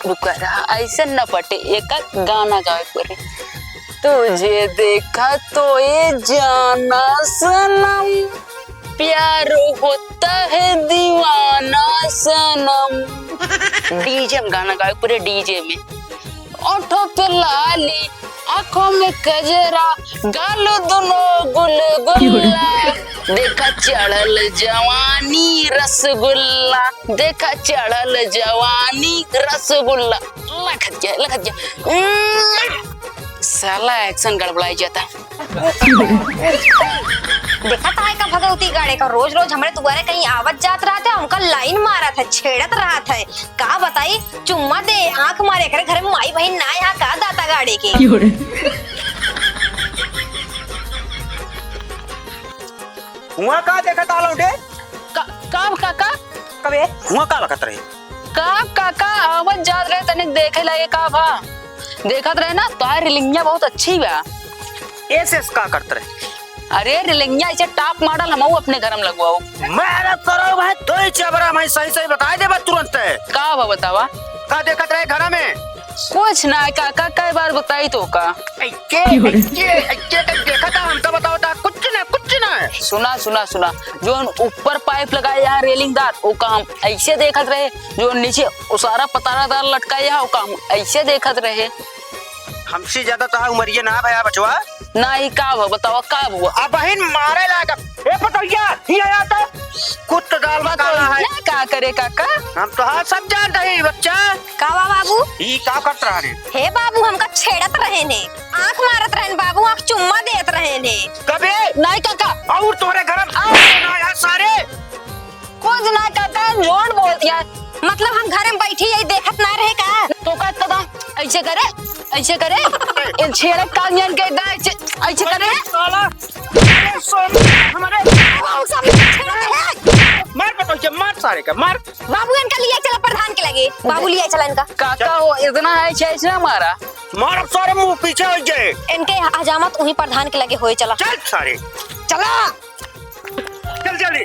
रुका रहा ऐसे न पटे एक गाना गावे पड़े। तुझे देखा तो ये जाना सनम, प्यार होता है दीवाना सनम। डीजे में गाना गावे पूरे डीजे में। ओठों पे लाली, आंखों में कजरा, गालो दोनों गुलगुल्ला, देखा चढ़ल जवानी रसगुल्ला, देखा चढ़ल जवानी रसगुल्ला। लखत गया साला एक्शन गड़बड़ाई जाता। देखा था का भगवती गाड़े का रोज रोज हमारे दुआरे कहीं आवत जात रहा था, उनका लाइन मारा था, छेड़त रहा था। का बताई चुम्मा दे आंख मारे करे घर में माई बहन ना यहाँ का दाता गाड़े के। हुआ का देखा था लौटे काम काका कबे हुआ का लगत रहे का काका आवत जात रहे तनिक देखे लगे का भा देखत रहे ना तोहार रिलिंगिया बहुत अच्छी बा। ऐसे का करते रहे? अरे रिलिंगिया ऐसे टॉप मॉडल हम अपने घर में लगवाओ। मैं करो भाई तो ही चबरा मैं सही सही बता दे बस तुरंत का भा बतावा का देखत रहे घर में? कुछ ना काका कई बार बताई तो का के देखा था हम तो बताओ था कुछ ना सुना सुना सुना जो ऊपर पाइप लगाए यहाँ रेलिंग दार वो काम ऐसे देखत रहे, जो नीचे उसारा पतारादार लटकाए यहाँ वो काम ऐसे देखत रहे। हमसे ज्यादा तो उमरिया ना भया बचवा ना ही का भा बतावा का हुआ अब बहन मारे लागा ए पतैया ही आया था कुत्ता दाल में काला है का करे काका हम तो हाँ सब जानते हैं बच्चा। कावा बाबू ये का करत रहा रे? हे बाबू हमका छेड़त रहे ने, आंख मारत रहे बाबू, आंख चुम्मा देत रहे ने। कबे नहीं काका और तुम्हारे घर में सारे कुछ ना काका झूठ बोल दिया। मतलब हम घर में बैठी यही देखत ना रहे का? तो का कदा ऐसे करे इन छेड़क कांगन के दा ऐसे करे साला हमारे मार पटो मार सारे का मार। बाबू इनका लिया चला प्रधान के लगे, बाबू लिया चला इनका। काका वो इतना है ऐसे हमारा मार अब सारे मुंह पीछे हो जाए। इनके हजामत उन्हीं प्रधान के लगे होए चला। चल सारे चला चल जल्दी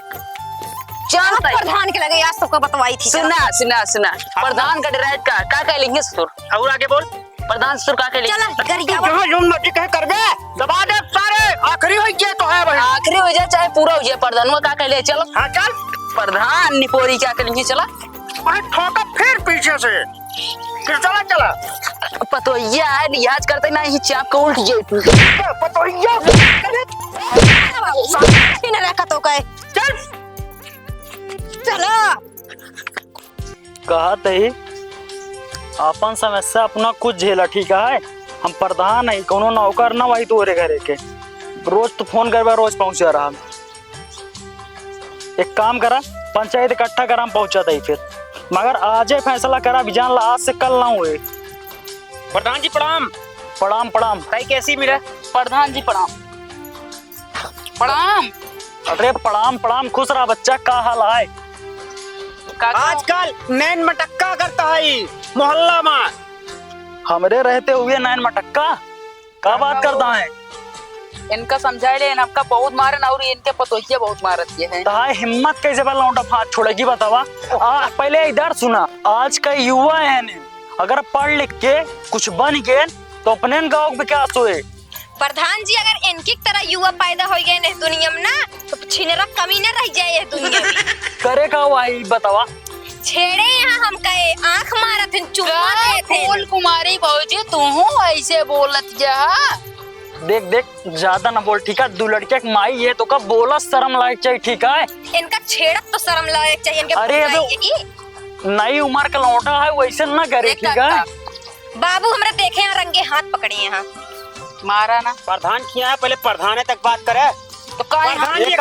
चल प्रधान के लगे आज सबको बतवाई थी। सुना प्रधान का डायरेक्ट का कह लेंगे ससुर और आगे बोल प्रधान ससुर का कह लेंगे। चला गरिया जहां यूं मर्जी कह कर दे दबा दे सारे आखिरी हो गया तो है भाई आखिरी हो जाए चाहे पूरा हो जाए प्रधान में का कह ले चलो। हां चल प्रधान निपोरी क्या करेंगे चला मैं ठोका फिर पीछे से फिर चला पतोइया है लिहाज करते ना ही चाप को उल्ट जाए पतोइया बाबू न रखा तो कहे चल चला कहत ही अपन समस्या अपना कुछ झेला ठीक है। हम प्रधान है कोनो नौकर ना वही तोरे घरे के रोज तो फोन करवा रोज पहुंचा रहा। एक काम करा पंचायत इकट्ठा करा हम पहुंचाता ही फिर मगर आज ही फैसला करा बिजान ला आज से कल ना हुए। प्रधान जी प्रणाम। प्रणाम प्रणाम। भाई कैसी मिला? प्रधान जी प्रणाम प्रणाम। अरे प्रणाम प्रणाम खुश रहा बच्चा का हाल है? आजकल नैन मटक्का करता है मोहल्ला में। हमरे रहते हुए नैन मटक्का का बात करता है? इनका समझाए ले इनका बहुत मारन और इनके पतोहिया बहुत मारत ये है। ताए हिम्मत कैसे बल लौटा हाथ छोड़ेगी बतावा। पहले इधर सुना आज का युवा है ने अगर पढ़ लिख के कुछ बन गए तो अपने गाँव में क्या सोए। प्रधान जी अगर इनकी तरह युवा पैदा हो गए ने दुनिया में ना तो छिनरा कमी न रह जाए दुनिया में। करे का वही बतावा छेड़े यहाँ हम कहे आंख मारत हैं चुम्मा देते हैं। फूल कुमारी भौजी तू ऐसे बोलत जा। देख देख ज्यादा ना बोल ठीक है। दो लड़के की माई है तो का बोला शर्म लायक चाहिए ठीक है। इनका छेड़त तो शर्म लायक चाहिए इनके। अरे नई उम्र का लौटा है वैसे ना करे ठीक है। बाबू हमरा देखे यहाँ रंगे हाथ पकड़े यहाँ मारा ना प्रधान किया है पहले प्रधान तक बात करे तो प्रधान जी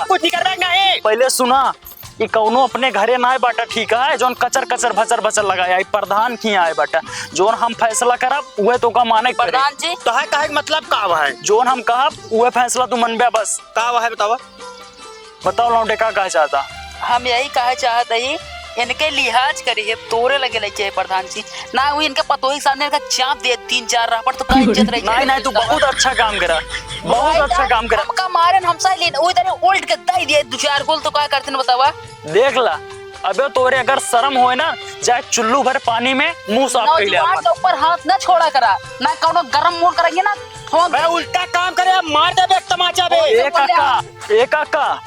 कुछ नहीं कर नहीं। पहले सुना ये कौनो अपने घरे ना है बाटा ठीक है। जोन कचर कचर भचर भचर लगाया प्रधान किया है बाटा जोन हम फैसला करब वह तो का माने प्रधान जी तो है कहे मतलब का है जोन हम कहब वह फैसला तू मनबे बस का है बताओ लौंडे का कहे चाहता। हम यही कहे चाहते ही इनके लिहाज करिए तोरे लगे चाहिए प्रधान जी ना हुई इनके पतोही सामने का चाप दे 3-4 रापड़ तो का इज्जत रही। नहीं तू बहुत अच्छा काम करा बहुत अच्छा काम करा। का मारन हमसा लेन ओई तरह उल्ट के दाई दिए 2-4 गोल तो का करते न बतावा। देख ला अबे तोरे अगर शर्म होए ना जाए चुल्लू भर पानी में मुंह साफ कर ले नौजवान अपन। के ऊपर हाथ न छोड़ा करा, ना कौनो गरम मूड करेंगे ना ठोक मैं उल्टा काम करे, मार दे बे तमाचा बे। ए काका,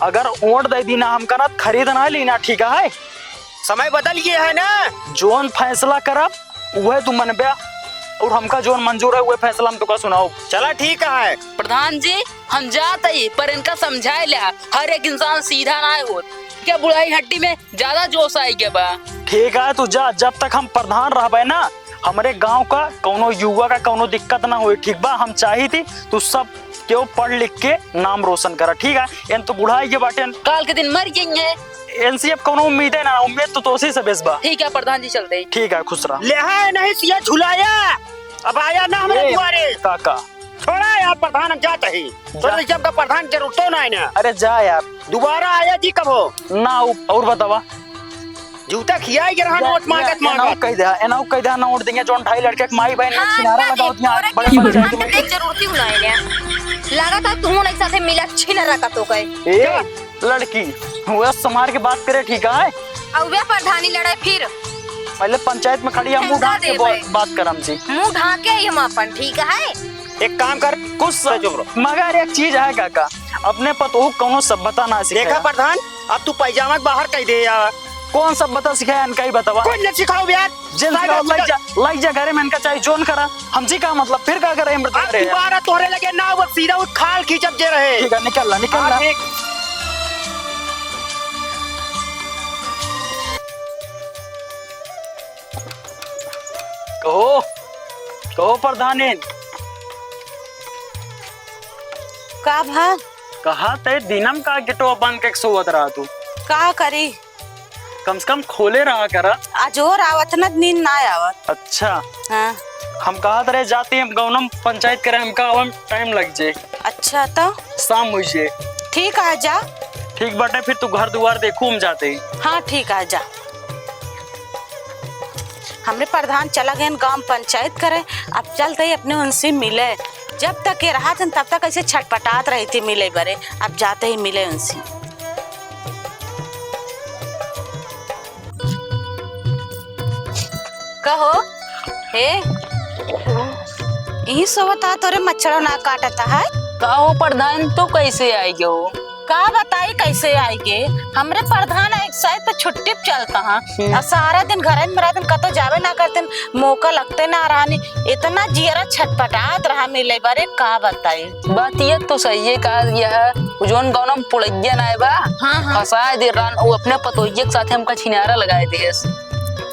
अगर ओट दे दी ना हमका ना खरीद ना लेना, ठीक है? समय बदल गया है ना। जोन फैसला करब वह तू मनबे, और हमका जोन मंजूर है वह फैसला हम तुका सुनाओ। चला ठीक है। प्रधान जी हम जाते ही, पर इनका समझाए लिया हर एक इंसान सीधा ना हो, क्या बुढ़ाई हड्डी में ज्यादा जोश आई के बा। ठीक है तू जा, जब तक हम प्रधान रहबे ना हमारे गांव का कोनो युवा का कोनो दिक्कत ना हो, ठीक बा? हम चाही थी तू सब क्यों पढ़ लिख के नाम रोशन करा, ठीक है? इन तो बुढ़ाई के बाटे काल के दिन मर जाएंगे। एनसीएफ कोनो उम्मीद है ना, उम्मीद तो तोसी से बेस बा। ठीक है प्रधान जी चलते ही। ठीक है, खुश रह। ले है नहीं सिया झुलाया, अब आया ना हमारे ए, द्वारे। काका छोड़ा यार, प्रधान हम जाते ही। तो जब का प्रधान जरूरत तो ना है ना। अरे जा यार, दोबारा आया जी कब हो? ना और बतावा। जूता खिया ही रहा, नोट मांगत मांगत। कह दे एनाउ कह दे नोट देंगे जोन ढाई लड़के के माई बहन हाँ, छिनारा ना लगाओ दे, दिया तोरे बड़े के बड़े प्रधान जाति में। के देख जरूरती उलाए ने। लगा था तू नहीं साथे मिला छिन रखा तो कहे। ए लड़की वो समार के बात करे, ठीक है? अब वे प्रधानी लड़ाई फिर पहले पंचायत में खड़ी हम मुंह ढाक के बात करम जी। मुंह ढाके ही हम अपन, ठीक है? एक काम कर, कुछ चुप रहो। मगर एक चीज है काका, अपने पतो कोनो सभ्यता ना देखा सिखाया। प्रधान, अब तू पैजामा के बाहर कह दे यार। कौन सभ्यता सिखाया इनका ही बतावा। कोई न सिखाओ यार। जिन लाइक जा घरे में इनका चाहे जोन करा, हम जी का मतलब फिर का करे अब मृत दोबारा तोहरे लगे ना, वो सीधा वो खाल खींचब जे रहे। ठीक है, निकल ला निकल ला। हाँ, ठीक। कहो कहो प्रधानी, का भा कहा ते दिनम का गिटो बंद के सोवत रहा तू, का करी? कम से कम खोले रहा करा। अजोर आवत न नींद ना आवत। अच्छा, हाँ हम कहा रहे जाते हम गौनम पंचायत करे, हमका आवन टाइम लग जाए, अच्छा तो शाम हो जाए। ठीक है जा। ठीक बाटे, फिर तू घर दुआर देखू हम जाते ही। हाँ ठीक है जा। हमरे प्रधान चला गए गांव पंचायत करे, अब चलते ही अपने उनसे मिले। जब तक ये रहा था तब तक ऐसे छटपटात रही थी मिले बरे, अब जाते ही मिले उनसे। कहो हे यही सोवता तोरे मच्छरों ना काटता है। कहो प्रधान तो कैसे आएगी हो? का बताई कैसे आएगे? हमरे प्रधान एक साइड पे छुट्टी पे चलता है और सारा दिन घर में रहते, कतो जावे ना करते, मौका लगते ना रहनी, इतना जियरा छटपटात रहा मिले बारे। का बताई? बात ये तो सही है, कहा यह जोन गौनम पुड़ैया ना है बा। हाँ हाँ फसाए दे रान वो अपने पतोहिए के साथ हमका छिनारा लगाए थे।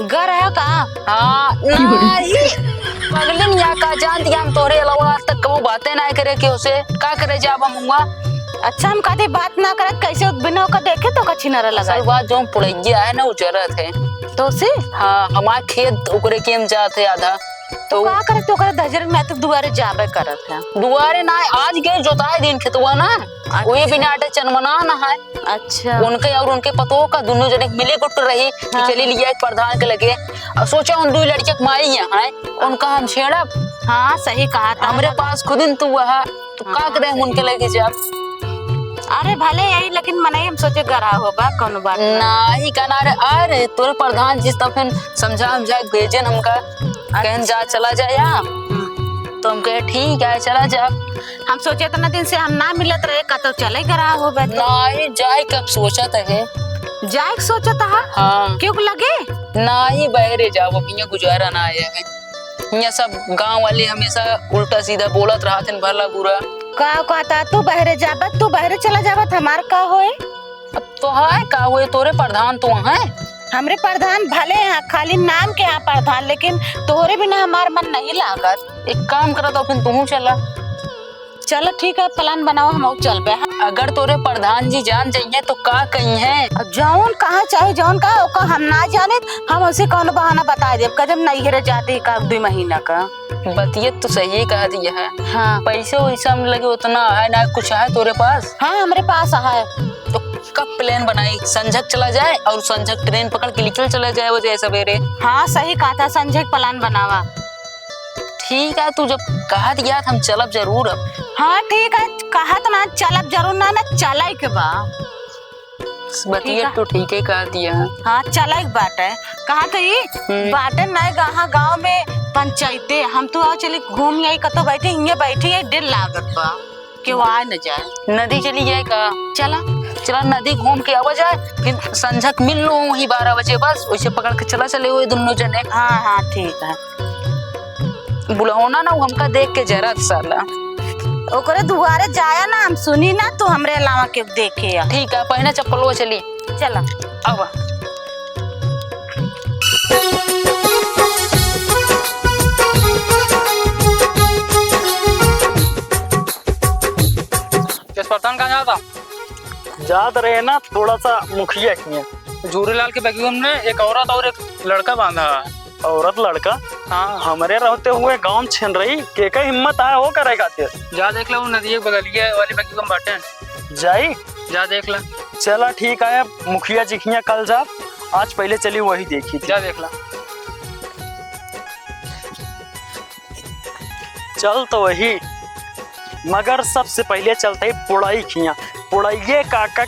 घर है का? हाँ नहीं पगलिन या का जान दिया, हम तोरे अलावा आज तक कबो बातें ना करे के उसे का करे जाब हम हुआ। अच्छा हम कभी बात ना करत, कैसे बिना का देखे तो कछी नरा लगा असल बात जो पुड़ैया है ना वो जरूरत है तो से। हाँ हमारे खेत ओकरे के हम जाते आधा तो का करे तो करे धजर में तो दुआरे जाबे करत है। दुआरे ना आज गए जोताए दिन खेतवा ना, कोई बिना आटे चनमना ना है। अच्छा उनके और उनके पतों का दोनों जने मिले गुट रही कि हाँ। चली लिया एक प्रधान के लगे और सोचा उन दो लड़के के माई यहाँ है, उनका हम छेड़ा। हाँ सही कहा था। हमारे पास खुद इन तू वहा तो का करे हम उनके लगे जब। अरे भले यही, लेकिन मने हम सोचे गरा होगा कोनो बात ना। नहीं कहना रे, अरे तोरे प्रधान जिस तब फिर समझा भेजन हमका कहन जा चला जा या, तो हम कहे ठीक है चला जा। हम सोचे इतना दिन से हम ना मिलत रहे, का तो चले गरा हो बे। नहीं जाए कब सोचा था है। जाए के सोचा था? हाँ क्यों लगे? नहीं बहरे जाओ, अब यहाँ गुजारा ना आया है। यहाँ सब गांव वाले हमेशा उल्टा सीधा बोलत रहा थे भला बुरा। का कहता तू बहरे जाबत, तू बहरे चला जाबत, हमार का होए? अब तो है का हुए, तोरे प्रधान तो है। हमरे प्रधान भले हैं, खाली नाम के यहाँ प्रधान, लेकिन तोरे बिना हमार मन नहीं लागत। एक काम करा तो फिर तू चला। चलो ठीक है, प्लान बनाओ, हम चल बे। अगर तोरे प्रधान जी जान जाइए तो का कही है। जौन कहा चाहे जौन कहा ओका हम ना जाने, हम उसे कौन बहाना बता दे कदम नहीं हेरे जाते का 2 महीना का। बतियत तो सही कहा दिया है। हाँ पैसे वैसा हम लगे उतना है ना, कुछ है तोरे पास? हाँ हमारे पास है। तो कब प्लान बनाई, संझक चला जाए और संझक ट्रेन पकड़ के निकल चला जाए वो जैसे सवेरे। हाँ सही कहा था, संजय प्लान बनावा। ठीक है, तू जब कहा दिया हम चलब जरूर। अब हाँ ठीक है, कहा तो ना चलब जरूर, ना ना चला के बा। बतिया है। तो ठीक है कह दिया। हाँ चला एक बात है, कहा तो ये बाटे नहीं कहा गाँव में पंचायते हम तो आओ चली घूम आई कतो बैठे हिंगे बैठे ये दिल लागत बा कि वो आ न जाए। नदी चली जाए का? चला चला नदी घूम के आवा जाए, फिर संझक मिल लो वही 12 बजे बस वैसे पकड़ के चला चले हुए दोनों जने। हाँ हाँ ठीक है। बुलाओना ना हमका देख के जरा साला। ओकरे दुआरे जाया ना हम सुनी ना तो हमरे अलावा के देखे आ। ठीक है पहले चप्पल वो चली चला अब। किस प्रधान कहाँ जाता? याद रहे ना थोड़ा सा मुखिया किया। झूरीलाल के बैग में एक औरत और एक लड़का बांधा है। औरत लड़का हाँ हमारे रहते हुए गांव छिन रही के हिम्मत आया हो करेगा तेरे। जा देख लो वो नदी बगलिया वाली बैग में बाटे। जाई जा देख ला। चला ठीक है मुखिया जी खिया कल जा, आज पहले चली वही देखी थी। जा देख ला। चल तो वही, मगर सबसे पहले चलते ही पुड़ाई खिया। पुड़ाइये काका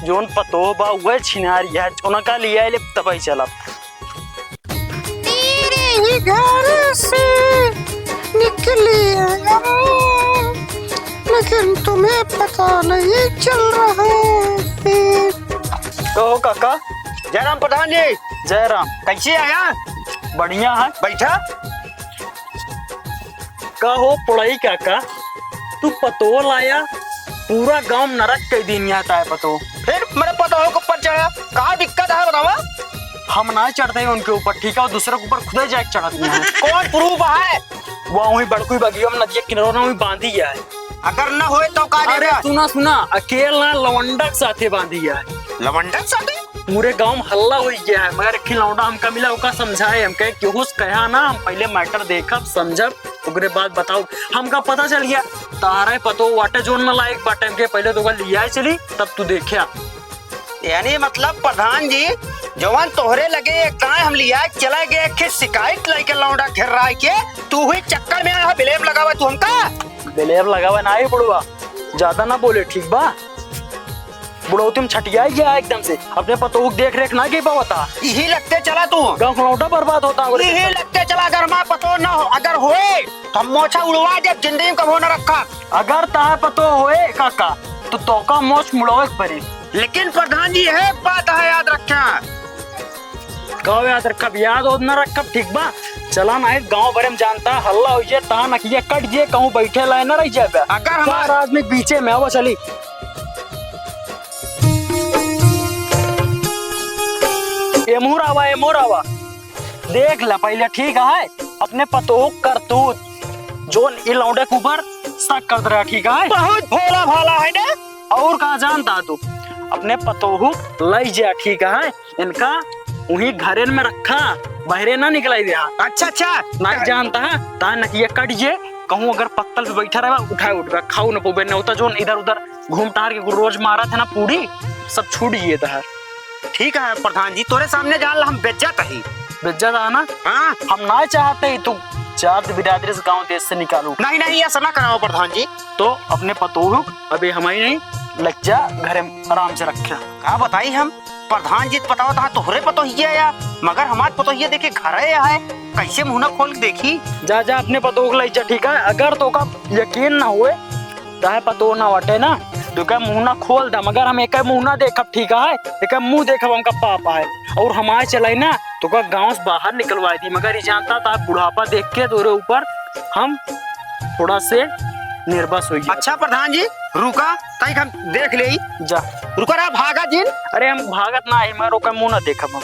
जोन पतो बा वह छिनारी है उनका लिया ले तब चला। तेरे ही घर से निकली लेकिन तुम्हें पता नहीं चल रहा है। कहो काका। जयराम प्रधान जी जयराम। कैसे आया? बढ़िया है। बैठा। कहो पुड़ाई काका तू पतो लाया, पूरा गांव नरक के दिन आता है पतो। फिर मेरे पता हो ऊपर चढ़ा, कहाँ दिक्कत है बतावा? हम ना चढ़ते हैं उनके ऊपर ठीक है, और दूसरे के ऊपर खुद जाके चढ़ती हैं। कौन प्रूफ है? वो वही बड़कुई बगिया में नदिया किनारे वही बांधी है। अगर न होए तो का अरे सुना सुना अकेला लवंडक साथे बांधी है। लवंडक साथे? पूरे गांव में हल्ला हो गया है, मगर खिलौना हमका मिला ओका समझाए हम कहे क्यों कहा ना हम पहले मैटर देखब समझब ओकरे बाद बताओ। हमका पता चल गया तारा पतो वाटे जोन न लायक बाटे के पहले तो लिया चली तब तू देखिया। यानी मतलब प्रधान जी जवान तोहरे लगे एक ताए हम लिया चला गए के शिकायत लेके लौंडा घेर रहा है के तू हुई चक्कर में आया बिलेब लगावा तू हमका। बिलेब लगावा ना ही बुढ़वा, ज्यादा ना बोले ठीक बा। बुढ़ो तुम छटिया गया एकदम से, अपने पतो देख रेख ना की बता। यही लगते चला तू गाँव खलौटा बर्बाद होता है। यही लगते चला अगर माँ पतो न हो, अगर होए तो हम मोछा उड़वा जब जिंदगी में कभी न रखा। अगर ताहे पतो होए काका तो तोका मोच मुड़ावे पड़े। लेकिन प्रधान जी है बात है याद रखा। गाँव याद रखब, याद हो न रखब ठीक बा। चला ना गाँव भरे में जानता हल्ला हो जाए ता नखिया कट जाए कहूँ बैठे लाए न रह जाए। अगर हमारा आदमी पीछे में आवा चली। एमोर आवा देख ला पहले ठीक है अपने पतो करतूत जोन इ लौंडे के ऊपर शक कर रहा ठीक है। बहुत भोला भाला है ना। और कहा जानता तू अपने पतोहू लई जा ठीक है, इनका वही घरे में रखा बहरे ना निकलाई दिया। अच्छा अच्छा ना जानता है ता नकिया कट जे कहूँ अगर पत्तल पे बैठा रहा उठाए उठ खाऊ न पोबे न होता जोन इधर उधर घूम टार के रोज मारा था ना पूरी सब छूट गए था। ठीक है प्रधान जी तोरे सामने जान ला हम बेज्जत ही बेज्जत आना। हाँ हम ना चाहते तू चार बिरादरी से गाँव देश से निकालू। नहीं नहीं ऐसा ना कराओ प्रधान जी। तो अपने पतोहू अभी हमारी नहीं लग जा घरे आराम से रखे। क्या बताई हम प्रधान जी पता होता तोहरे पतो ही है या मगर हमारे पतो ही देखे घर है कैसे मुंह ना खोल के देखी। जा जा अपने पतो को लग जा ठीक है। अगर तो का यकीन ना हुए चाहे पतो ना वटे ना तो क्या मुंह ना खोल दा, मगर हम एक मुंह ना देखब ठीक है, एक मुंह देखब हमका पापा है और हमारे चलाई ना तो का गाँव से बाहर निकलवाई थी, मगर ये जानता था बुढ़ापा देख के तोरे ऊपर हम थोड़ा से निर्बस हो गया। अच्छा प्रधान जी रुका तक हम देख ले जा रुका रहा भागा जिन। अरे हम भागत ना है मगर ओका मुंह ना देखब हम।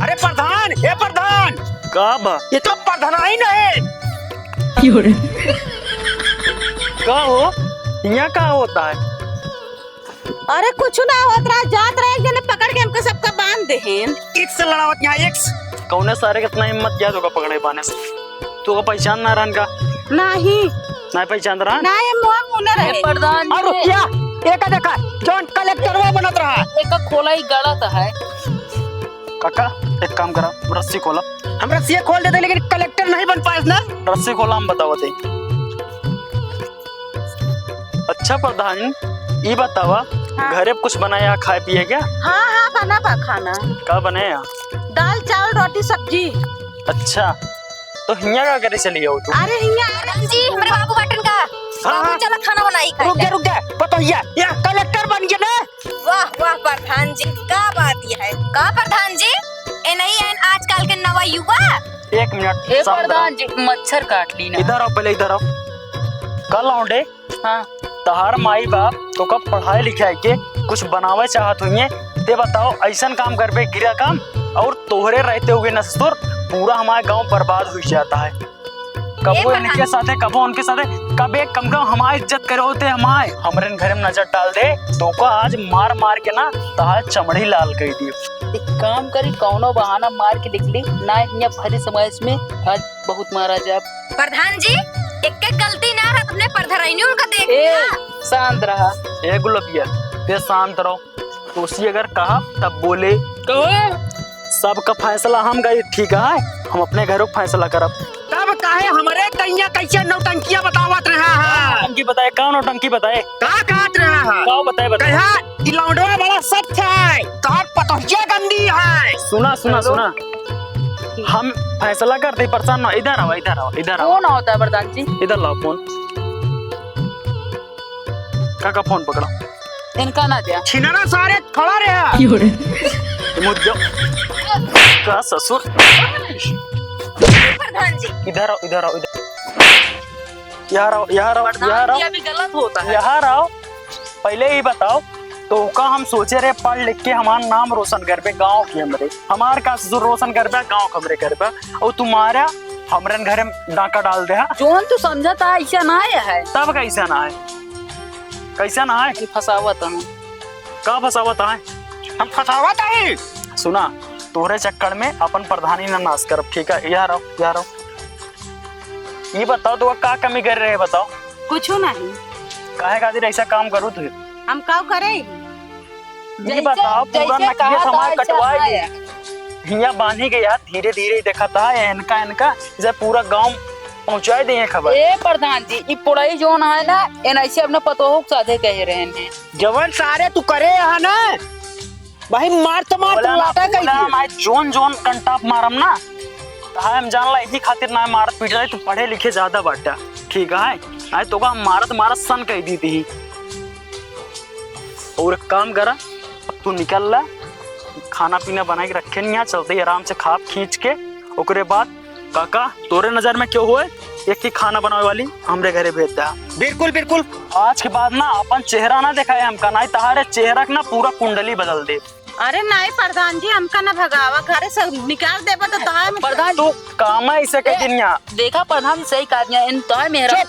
अरे प्रधान ये प्रधान का बा ये तो प्रधान ही नहीं। का हो यहाँ का होता है? अरे कुछ ना होत रहा जात रहे एक जने पकड़ के हमको सबका बांध देहिन। एक्स लड़ावत यहाँ एक्स कौने सारे कितना हिम्मत किया तो का पकड़े पाने से तो का पहचान ना रहन का नहीं ना पहचान रहा ना ये मुआ मुने रहे। प्रधान और रुकिया एक देखा जॉन कलेक्टर वो बनत रहा एक खोला ही गलत है। काका एक काम करा रस्सी खोला। हम रस्सियाँ खोल देते लेकिन कलेक्टर नहीं बन पाए ना। रस्सी खोला हम बतावा थे। अच्छा प्रधान ये बतावा हाँ। घरे कुछ बनाया खाए पिए क्या? हाँ हाँ बना बा खाना। का बनाया? दाल चावल रोटी सब्जी। अच्छा तो हिया का करे चली हो तू? अरे हिया प्रधान जी हमारे बाबू बाटन का बाबू चला खाना बनाई खाए। रुक जा पतोहिया या कलेक्टर बन गया ना। वाह वाह प्रधान जी का बात यह है का प्रधान जी ए नहीं है आजकल के नवा युवा। एक मिनट ए शांत प्रधान जी मच्छर काट ली रहो। ना। इधर आओ पहले इधर आओ। कल लौंडे हाँ तहार माई बाप तो कब पढ़ाई लिखाई के कुछ बनावे चाहत हुई ते बताओ ऐसा काम कर पे गिरा काम और तोहरे रहते हुए न ससुर पूरा हमारे गांव बर्बाद हो जाता है। कबो इनके साथे कबो उनके साथे कब एक कम कम हमारी इज्जत करे होते हमारे हमरे घर में नजर डाल दे तो को आज मार मार के ना तहार चमड़ी लाल कर दी। एक काम करी कौनो बहाना मार के निकली ना यहाँ भरी समाज में आज बहुत मारा जाए। प्रधान जी एक गलती ना रहा तुमने परधराइनी उनका देख ए लिया। शांत रहा। ए गुलबिया ते शांत रहो। तो उसी अगर कहा तब बोले कहो सबका फैसला हम गए ठीक है हम अपने घरों का फैसला करब। तब काहे हमरे कइया कैसे नौटंकियां बतावत रहा है। टंकी बताए कौन टंकी बताए का कहत रहा है। कहो बताए बताए। कहा ई लौंडवा बड़ा सच है तोर पतोहिया गंदी है। सुना सुना सुना हम फैसला करते परेशान ना। इधर आओ इधर आओ इधर आओ। कौन होता है प्रधान जी? इधर लाओ फोन। काका फोन पकड़ो। इनका ना दिया छिनाना सारे खड़ा रहे। मुझे का ससुर प्रधान जी इधर आओ इधर आओ इधर यहाँ आओ यहाँ आओ यहाँ प्रधान आओ जी अभी गलत होता है। यहाँ आओ। पहले ही बताओ तो का हम सोचे रहे पढ़ लिख के हमारा नाम रोशन कर पे गाँव की हमरे हमार का ससुर रोशन कर पे गाँव खबरे कर पे और तुम्हारा हमरे घर में डाका डाल दे। जोन तू समझा था ऐसा ना आया है। तब कैसा ना है कैसा ना है फसावत हूँ का फसावत है। हम फसावत है। सुना तोहरे चक्कर में अपन प्रधानी ना नाश कर ठीक है। यहाँ रहो यहाँ रहो। ये बताओ तो का कमी कर रहे बताओ कुछ नहीं काहे खातिर ऐसा काम करो तू। हम का करे। ये बताओ पूरा नकिया हमार कटवाए हिया बांधी गया धीरे धीरे देखा था इनका इनका इसे पूरा गांव पहुंचाए दिए खबर। ए प्रधान जी ये पुड़ाई जोन है ना इन ऐसे अपने पतोह के साथे कह रहे हैं। जवन सारे तू करे है ना भाई मार तो मार तू लाटा कही। मैं जोन जोन कंटाप मारम ना हम जानला इसी खातिर ना मारत पीट रहे तू पढ़े लिखे ज्यादा बाटा ठीक है। आज तो का मारत मारत सन कह दी थी। और एक काम करा अब तू निकल ला खाना पीना बना के रखे नहीं चलते आराम से खाप खींच के ओकरे बाद काका तोरे नजर में क्यों हुए एक ही खाना बनाने वाली हमरे घरे भेज दे। बिल्कुल बिल्कुल आज के बाद ना अपन चेहरा ना दिखाए हमका ना तहारे चेहरा ना पूरा कुंडली बदल दे। अरे नहीं प्रधान जी हमका ना भगावा घरे से निकाल देबा तो दाय में प्रधान तू काम ऐसे कह दिया देखा प्रधान जी सही कहा दिया इन तो है मेरा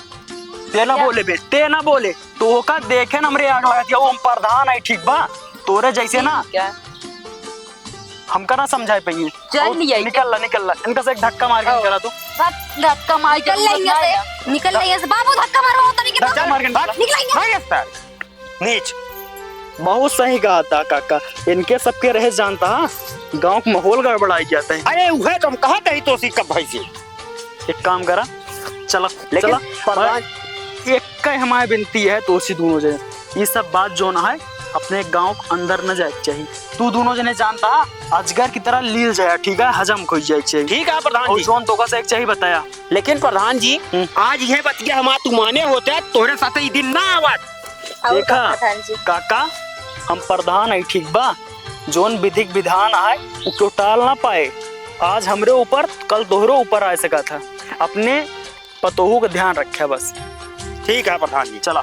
ते ना बोले बे ते ना बोले तो का देखे ना हमरे आग लगा दिया वो हम प्रधान है ठीक बा तोरे जैसे ना क्या हमका ना समझाए पाइए। चल नहीं आई निकल ला इनका से एक धक्का मार के निकला तू धक्का मार के निकल रही है बाबू धक्का मारो होता नहीं धक्का मार के निकला। निकलेंगे। नीच बहुत सही कहा था काका इनके सबके रहे जानता हाँ गाँव का माहौल गड़बड़ाई जाता है। अरे वह तुम कहा ही तो सी कब भाई से एक काम करा चला लेकिन चला प्रधान एक का हमारी विनती है तो उसी दोनों जने ये सब बात जो ना है अपने गांव के अंदर न जाए चाहिए। तू दोनों जने जानता अजगर की तरह लील जाए ठीक है हजम खोई जाए चाहिए। ठीक है प्रधान और जी जोन तो का से एक चाहिए बताया लेकिन प्रधान जी आज यह बतिया हमार तू माने होते तोरे साथ ही दिन ना आवत। देखा प्रधान जी काका हम प्रधान है ठीक बा जोन विधिक विधान है उसको टाल ना पाए आज हमरे ऊपर कल दोहरे ऊपर आ सका था। अपने पतोहू का ध्यान रखे बस। ठीक है प्रधान जी चला।